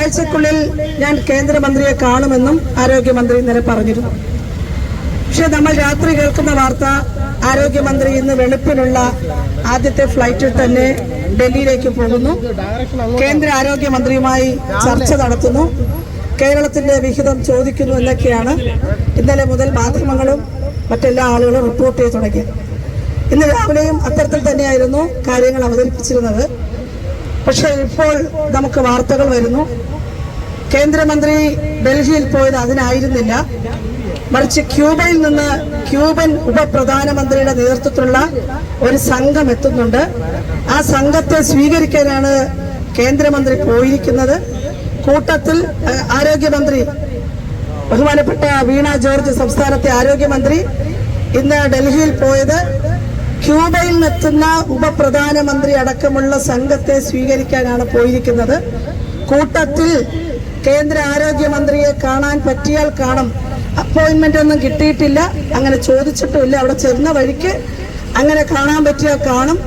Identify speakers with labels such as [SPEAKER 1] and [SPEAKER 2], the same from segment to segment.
[SPEAKER 1] ഒരാഴ്ചക്കുള്ളിൽ ഞാൻ കേന്ദ്രമന്ത്രിയെ കാണുമെന്നും ആരോഗ്യമന്ത്രി ഇന്നലെ പറഞ്ഞിരുന്നു. പക്ഷെ നമ്മൾ രാത്രി കേൾക്കുന്ന വാർത്ത ആരോഗ്യമന്ത്രി ഇന്ന് വെളുപ്പിനുള്ള ആദ്യത്തെ ഫ്ലൈറ്റിൽ തന്നെ ഡൽഹിയിലേക്ക് പോകുന്നു. കേന്ദ്ര ആരോഗ്യമന്ത്രിയുമായി ചർച്ച നടത്തുന്നു, കേരളത്തിന്റെ വിഹിതം ചോദിക്കുന്നു എന്നൊക്കെയാണ് ഇന്നലെ മുതൽ മാധ്യമങ്ങളും മറ്റെല്ലാ ആളുകളും റിപ്പോർട്ട് ചെയ്ത് തുടങ്ങിയത്. ഇന്ന് രാവിലെയും അത്തരത്തിൽ തന്നെയായിരുന്നു കാര്യങ്ങൾ അവതരിപ്പിച്ചിരുന്നത്. പക്ഷെ ഇപ്പോൾ നമുക്ക് വാർത്തകൾ വരുന്നു, കേന്ദ്രമന്ത്രി ഡൽഹിയിൽ പോയത് അതിനായിരുന്നില്ല, മറിച്ച് ക്യൂബയിൽ നിന്ന് ക്യൂബൻ ഉപപ്രധാനമന്ത്രിയുടെ നേതൃത്വത്തിലുള്ള ഒരു സംഘം എത്തുന്നുണ്ട്. ആ സംഘത്തെ സ്വീകരിക്കാനാണ് കേന്ദ്രമന്ത്രി പോയിരിക്കുന്നത്. കൂട്ടത്തിൽ ആരോഗ്യമന്ത്രി ബഹുമാനപ്പെട്ട വീണ ജോർജ്, സംസ്ഥാനത്തെ ആരോഗ്യമന്ത്രി, ഇന്ന് ഡൽഹിയിൽ പോയത് ക്യൂബയിൽ നിന്നെത്തുന്ന ഉപപ്രധാനമന്ത്രി അടക്കമുള്ള സംഘത്തെ സ്വീകരിക്കാനാണ് പോയിരിക്കുന്നത്. കൂട്ടത്തിൽ കേന്ദ്ര ആരോഗ്യമന്ത്രിയെ കാണാൻ പറ്റിയാൽ കാണും. അപ്പോയിന്റ്മെന്റ് ഒന്നും കിട്ടിയിട്ടില്ല, അങ്ങനെ ചോദിച്ചിട്ടുമില്ല. അവിടെ ചെന്ന വഴിക്ക് അങ്ങനെ കാണാൻ പറ്റിയാൽ കാണും,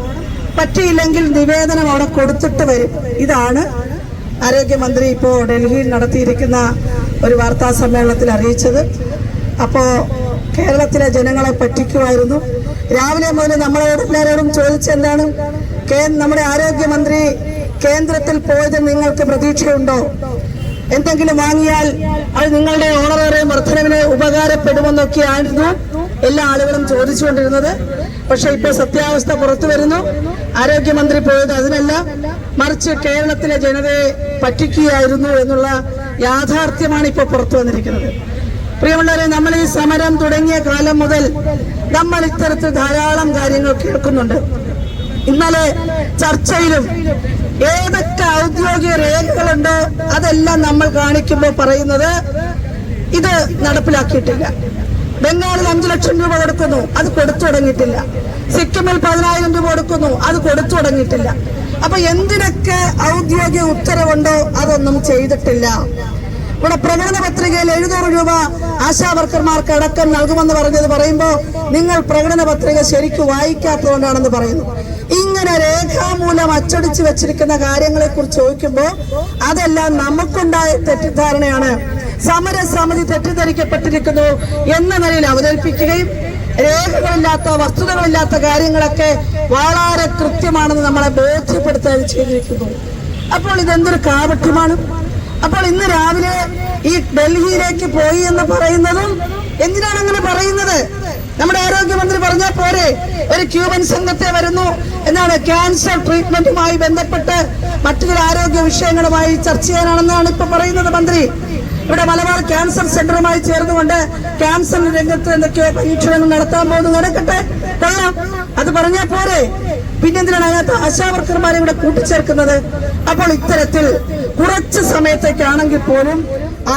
[SPEAKER 1] പറ്റിയില്ലെങ്കിൽ നിവേദനം അവിടെ കൊടുത്തിട്ട് വരും. ഇതാണ് ആരോഗ്യമന്ത്രി ഇപ്പോൾ ഡൽഹിയിൽ നടത്തിയിരിക്കുന്ന ഒരു വാർത്താ സമ്മേളനത്തിൽ അറിയിച്ചത്. അപ്പോൾ കേരളത്തിലെ ജനങ്ങളെ പറ്റിക്കുമായിരുന്നു. രാവിലെ മുതൽ നമ്മളോട് എല്ലാവരോടും ചോദിച്ചെന്താണ്, നമ്മുടെ ആരോഗ്യമന്ത്രി കേന്ദ്രത്തിൽ പോയത് നിങ്ങൾക്ക് പ്രതീക്ഷയുണ്ടോ? എന്തെങ്കിലും വാങ്ങിയാൽ അത് നിങ്ങളുടെ ഓണറേറിയം വർധനവിന് ഉപകാരപ്പെടുമെന്നൊക്കെയായിരുന്നു എല്ലാ ആളുകളും ചോദിച്ചുകൊണ്ടിരുന്നത്. പക്ഷെ ഇപ്പോൾ സത്യാവസ്ഥ പുറത്തു വരുന്നു. ആരോഗ്യമന്ത്രി പോയത് അതിനല്ല, മറിച്ച് കേരളത്തിലെ ജനതയെ പറ്റിക്കുകയായിരുന്നു എന്നുള്ള യാഥാർത്ഥ്യമാണ് ഇപ്പോൾ പുറത്തു വന്നിരിക്കുന്നത്. പ്രിയമുള്ളവരെ, നമ്മൾ ഈ സമരം തുടങ്ങിയ കാലം മുതൽ നമ്മൾ ഇത്തരത്തിൽ ധാരാളം കാര്യങ്ങൾ കേൾക്കുന്നുണ്ട്. ഇന്നലെ ചർച്ചയിലും ഏതൊക്കെ ഔദ്യോഗിക രേഖകളുണ്ടോ അതെല്ലാം നമ്മൾ കാണിക്കുമ്പോൾ പറയുന്നത് ഇത് നടപ്പിലാക്കിയിട്ടില്ല. ബംഗാളിൽ 5 ലക്ഷം രൂപ കൊടുക്കുന്നു, അത് കൊടുത്തു തുടങ്ങിയിട്ടില്ല. സിക്കിമിൽ 10,000 രൂപ കൊടുക്കുന്നു, അത് കൊടുത്തു തുടങ്ങിയിട്ടില്ല. അപ്പൊ എന്തിനൊക്കെ ഔദ്യോഗിക ഉത്തരവുണ്ടോ അതൊന്നും ചെയ്തിട്ടില്ല. ഇവിടെ പ്രകടന പത്രികയിൽ 700 രൂപ ആശാവർക്കർമാർക്ക് അടക്കം നൽകുമെന്ന് പറയുമ്പോൾ നിങ്ങൾ പ്രകടന പത്രിക ശരിക്കും വായിക്കാത്തതുകൊണ്ടാണെന്ന് പറയുന്നു. ഇങ്ങനെ രേഖാമൂലം അച്ചടിച്ചു വെച്ചിരിക്കുന്ന കാര്യങ്ങളെ കുറിച്ച് ചോദിക്കുമ്പോൾ അതെല്ലാം നമുക്കുണ്ടായ തെറ്റിദ്ധാരണയാണ്. സമരസമിതി തെറ്റിദ്ധരിക്കപ്പെട്ടിരിക്കുന്നു എന്ന നിലയിൽ അവതരിപ്പിക്കുകയും രേഖകളില്ലാത്ത വസ്തുതകളില്ലാത്ത കാര്യങ്ങളൊക്കെ വളരെ കൃത്യമാണെന്ന് നമ്മളെ ബോധ്യപ്പെടുത്താൻ ചെയ്തിരിക്കുന്നു. അപ്പോൾ ഇതെന്തൊരു കാപട്യമാണ്. അപ്പോൾ ഇന്ന് രാവിലെ ഈ ഡൽഹിയിലേക്ക് പോയി എന്ന് പറയുന്നതും എന്തിനാണ് അങ്ങനെ പറയുന്നത്? നമ്മുടെ ആരോഗ്യമന്ത്രി പറഞ്ഞാൽ പോരെ, ഒരു ക്യൂബൻ സംഘത്തെ വരുന്നു എന്നാണ് ക്യാൻസർ ട്രീറ്റ്മെന്റുമായി ബന്ധപ്പെട്ട് മറ്റു ചില ആരോഗ്യ വിഷയങ്ങളുമായി ചർച്ച ചെയ്യാനാണെന്നാണ് ഇപ്പൊ പറയുന്നത് മന്ത്രി. ഇവിടെ മലബാർ ക്യാൻസർ സെന്ററുമായി ചേർന്നുകൊണ്ട് ക്യാൻസർ രംഗത്ത് എന്തൊക്കെയോ പരീക്ഷണങ്ങൾ നടത്താൻ പോകുന്നു. നടക്കട്ടെ, കൊള്ളാം, അത് പറഞ്ഞാൽ പോരെ. പിന്നെന്തിനാണ് അതിനകത്ത് ആശാവർക്കർമാരെ ഇവിടെ കൂട്ടിച്ചേർക്കുന്നത്? അപ്പോൾ ഇത്തരത്തിൽ കുറച്ച് സമയത്തേക്കാണെങ്കിൽ പോലും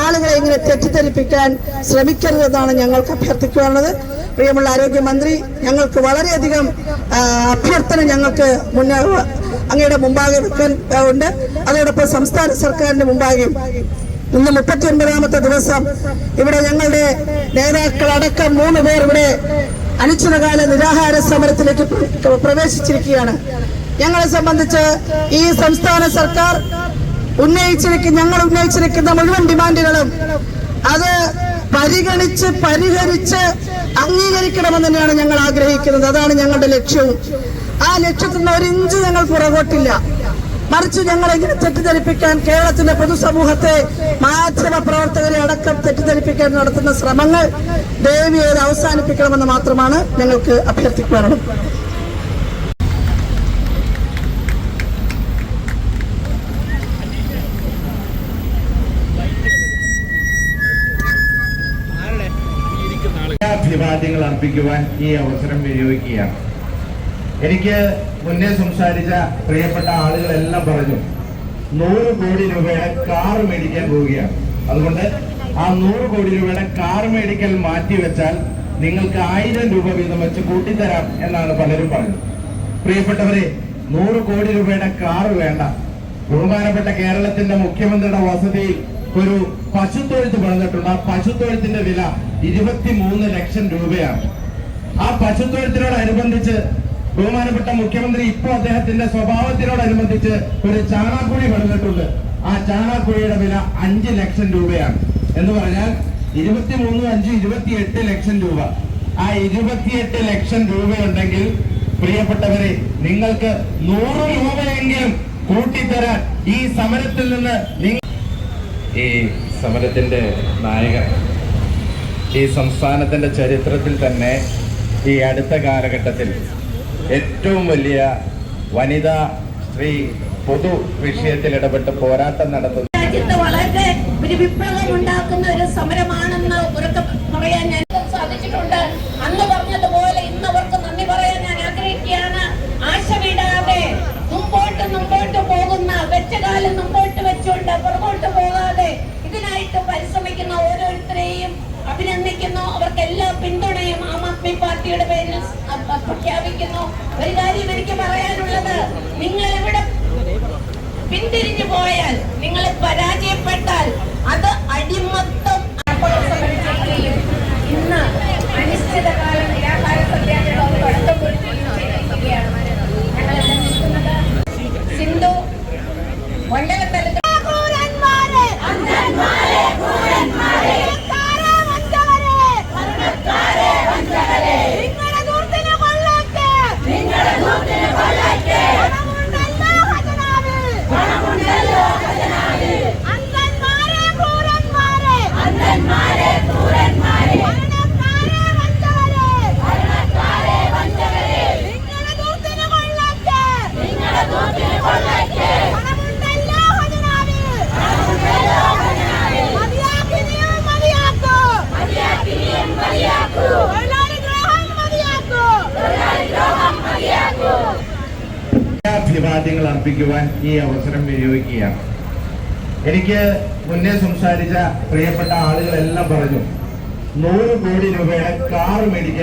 [SPEAKER 1] ആളുകളെ ഇങ്ങനെ തെറ്റിദ്ധരിപ്പിക്കാൻ ശ്രമിക്കരുതെന്നാണ് ഞങ്ങൾക്ക് അഭ്യർത്ഥിക്കാനുള്ളത്. പ്രിയമുള്ള ആരോഗ്യമന്ത്രി, ഞങ്ങൾക്ക് വളരെയധികം അഭ്യർത്ഥന ഞങ്ങൾക്ക് അങ്ങയുടെ മുമ്പാകെ വെക്കാൻ ഉണ്ട്. അതോടൊപ്പം സംസ്ഥാന സർക്കാരിന്റെ മുമ്പാകെയും. ഇന്ന് 39ാമത്തെ ദിവസം ഇവിടെ ഞങ്ങളുടെ നേതാക്കളടക്കം 3 പേർ ഇവിടെ അനിശ്ചിതകാല നിരാഹാര സമരത്തിലേക്ക് പ്രവേശിച്ചിരിക്കുകയാണ്. ഞങ്ങളെ സംബന്ധിച്ച് ഈ സംസ്ഥാന സർക്കാർ ഞങ്ങൾ ഉന്നയിച്ചിരിക്കുന്ന മുഴുവൻ ഡിമാൻഡുകളും അത് പരിഹരിച്ച് അംഗീകരിക്കണമെന്ന് തന്നെയാണ് ഞങ്ങൾ ആഗ്രഹിക്കുന്നത്. അതാണ് ഞങ്ങളുടെ ലക്ഷ്യവും. ആ ലക്ഷ്യത്തിൽ നിന്ന് 1 ഇഞ്ച് ഞങ്ങൾ പുറകോട്ടില്ല. മറിച്ച് ഞങ്ങളെങ്ങനെ തെറ്റിദ്ധരിപ്പിക്കാൻ, കേരളത്തിന്റെ പൊതുസമൂഹത്തെ, മാധ്യമ പ്രവർത്തകരെ അടക്കം തെറ്റിദ്ധരിപ്പിക്കാൻ നടത്തുന്ന ശ്രമങ്ങൾ ദയവായി അവസാനിപ്പിക്കണമെന്ന് മാത്രമാണ് ഞങ്ങൾക്ക് അഭ്യർത്ഥിക്കാനുള്ളത്.
[SPEAKER 2] അഭിവാദ്യങ്ങൾ അർപ്പിക്കുവാൻ ഈ അവസരം വിനിയോഗിക്കുകയാണ്. എനിക്ക് മുന്നേ സംസാരിച്ച പ്രിയപ്പെട്ട ആളുകളെല്ലാം പറഞ്ഞു 100 കോടി രൂപയുടെ കാർ മേടിക്കാൻ പോവുകയാണ്. അതുകൊണ്ട് ആ 100 കോടി രൂപയുടെ കാർ മേടിക്കൽ മാറ്റിവെച്ചാൽ നിങ്ങൾക്ക് 1000 രൂപ വീതം വെച്ച് കൂട്ടിത്തരാം എന്നാണ് പലരും പറഞ്ഞത്. പ്രിയപ്പെട്ടവരെ, 100 കോടി രൂപയുടെ കാർ വേണ്ട. ബഹുമാനപ്പെട്ട കേരളത്തിന്റെ മുഖ്യമന്ത്രിയുടെ വസതിയിൽ ഒരു പശുത്തൊഴുത്ത് പണിതിട്ടുണ്ട്. ആ പശുത്തൊഴുത്തിന്റെ വില 23 ലക്ഷം രൂപയാണ്. ആ പശുത്തൊഴുത്തിനോടനുബന്ധിച്ച് ബഹുമാനപ്പെട്ട മുഖ്യമന്ത്രി ഇപ്പോൾ അദ്ദേഹത്തിന്റെ സ്വഭാവത്തിനോടനുബന്ധിച്ച് ഒരു ചാണാക്കുഴി പണിതിട്ടുണ്ട്. ആ ചാണകക്കുഴിയുടെ വില 5 ലക്ഷം രൂപയാണ്. എന്ന് പറഞ്ഞാൽ 23, 5, 28 ലക്ഷം രൂപ. ആ 28 ലക്ഷം രൂപയുണ്ടെങ്കിൽ പ്രിയപ്പെട്ടവരെ, നിങ്ങൾക്ക് 100 രൂപയെങ്കിലും കൂട്ടിത്തരാൻ ഈ സമരത്തിൽ നിന്ന് ഈ സമരത്തിന്റെ നായകൻ ഈ സംസ്ഥാനത്തിന്റെ ചരിത്രത്തിൽ തന്നെ ഈ അടുത്ത കാലഘട്ടത്തിൽ ഏറ്റവും വലിയ വനിതാ സ്ത്രീ പൊതു വിഷയത്തിൽ ഇടപെട്ട് പോരാട്ടം നടത്തുന്നു.
[SPEAKER 3] രാജ്യത്ത് വളരെ ഒരു വിപ്ലവം ഉണ്ടാക്കുന്ന ഒരു സമരമാണെന്ന് ഉറക്കെ പറയാൻ ഞാൻ സാധിച്ചിട്ടുണ്ട്. അന്ന് പറഞ്ഞതുപോലെ ഇന്ന് അവർക്ക് നന്ദി പറയാൻ ഞാൻ ആഗ്രഹിക്കുകയാണ്. ആശ വിടാതെ മുമ്പോട്ട് പോകുന്ന വെച്ച കാലം മുമ്പോട്ട് വെച്ചുകൊണ്ട് പുറകോട്ട് പോകാതെ ഇതിനായിട്ട് പരിശ്രമിക്കുന്ന ഓരോരുത്തരെയും അഭിനന്ദിക്കുന്നു. അവർക്ക് എല്ലാ പിന്തുണയും ആം ആദ്മി പാർട്ടിയുടെ പേരിൽ പ്രഖ്യാപിക്കുന്നു. ഒരു കാര്യം എനിക്ക് പറയാനുള്ളത്, നിങ്ങൾ ഇവിടെ പിന്തിരിഞ്ഞു പോയാൽ, നിങ്ങൾ പരാജയപ്പെട്ടാൽ അത് അടിമത്തം. ഇന്ന് അനിശ്ചിതകാലം നിരാഹാര സത്യാഗ്രഹം തുടക്കം കുറിച്ചിരിക്കുകയാണ്. ഞങ്ങളെല്ലാം നിൽക്കുന്നത് സിന്ധു മണ്ഡലതലത്തിൽ
[SPEAKER 2] അഭിവാദ്യങ്ങൾ അർപ്പിക്കുവാൻ ഈ അവസരം വിനിയോഗിക്കുകയാണ്. എനിക്ക് മുന്നേ സംസാരിച്ച പ്രിയപ്പെട്ട ആളുകളെല്ലാം പറഞ്ഞു 100 കോടി രൂപയുടെ കാർ മേടിക്കാൻ